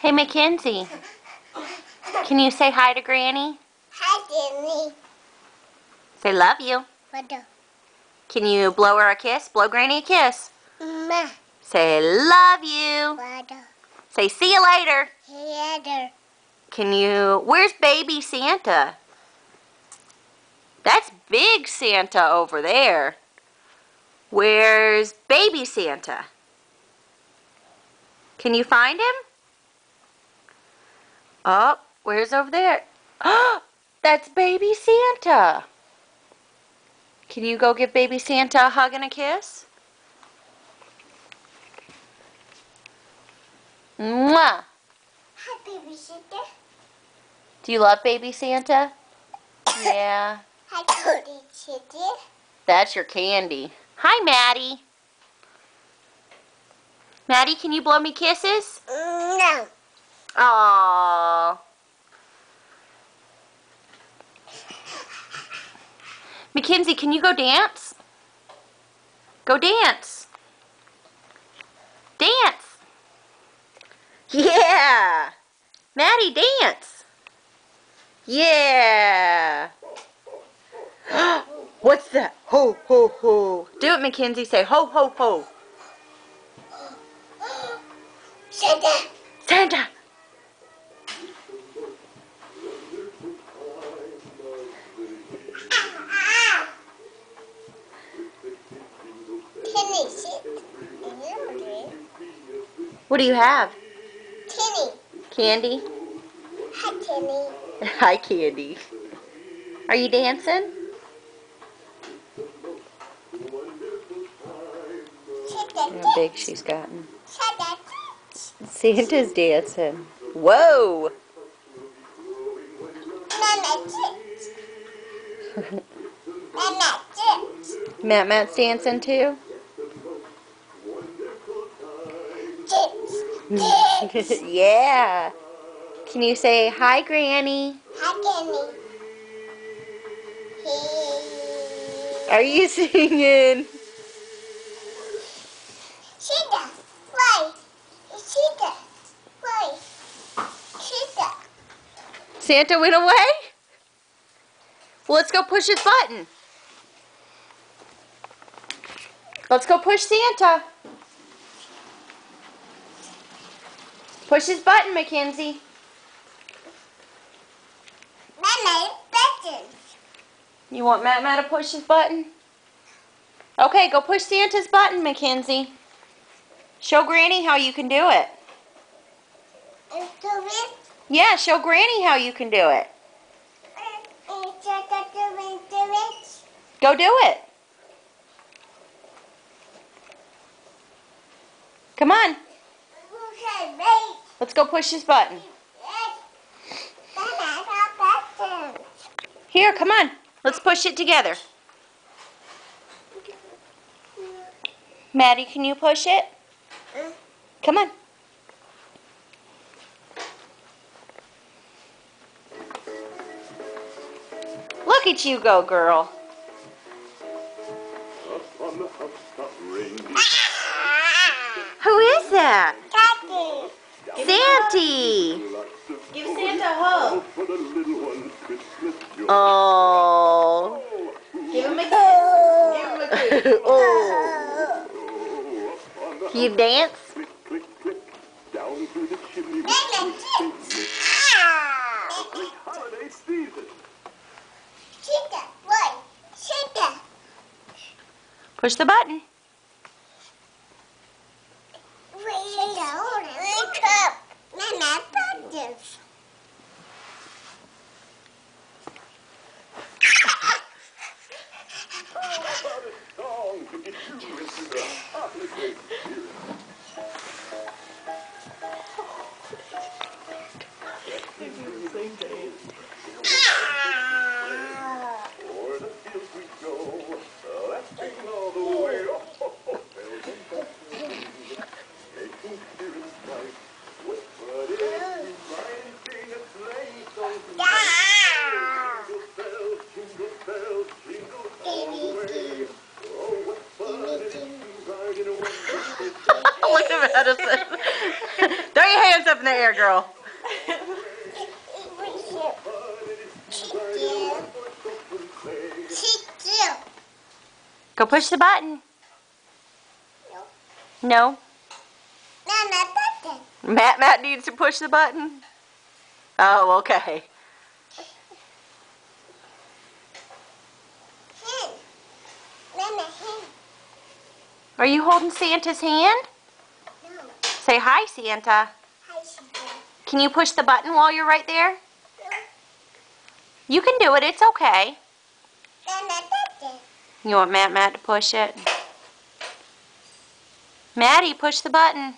Hey, Mackenzie, can you say hi to Granny? Hi, Granny. Say love you. Can you blow her a kiss? Blow Granny a kiss. Ma. Say love you. Say see you later. Can you, where's baby Santa? That's big Santa over there. Where's baby Santa? Can you find him? Oh, where's over there? Oh, that's baby Santa. Can you go give baby Santa a hug and a kiss? Mwah. Hi, baby Santa. Do you love baby Santa? Yeah. Hi, baby Santa. That's your candy. Hi, Maddie. Maddie, can you blow me kisses? No. Aww. Mackenzie, can you go dance? Go dance. Dance. Yeah. Maddie, dance. Yeah. What's that? Ho, ho, ho. Do it, Mackenzie. Say ho, ho, ho. Santa. Santa. Tinny, sit. What do you have? Tinny. Candy? Hi, Tinny. Hi, Candy. Are you dancing? How big she's gotten. Santa. Santa's dancing. Whoa! Mama, sit. Mama, sit. Matt's dancing too? Sit. Yeah. Can you say hi, Granny? Hi, Granny. Are you singing? Santa. Why? Santa. Why? Santa. Santa went away? Well, let's go push his button. Let's go push Santa. Push his button, Mackenzie. Mama, buttons. You want Matt to push his button? Okay, go push Santa's button, Mackenzie. Show Granny how you can do it. Yeah, show Granny how you can do it. Go do it. Come on. Let's go push his button. Here, come on. Let's push it together. Maddie, can you push it? Come on. Look at you go, girl. Who is that? Santy. Give Santa a hug. Oh. Give him a kiss. Give him a kiss. Oh. Can you dance? Push the button. Look at Madison. Throw your hands up up in the air, girl. Go push the button. No. Matt needs to push the button. Oh, okay. Are you holding Santa's hand? No. Say hi, Santa. Hi, Santa. Can you push the button while you're right there? You can do it. It's okay. You want Matt to push it? Maddie, push the button.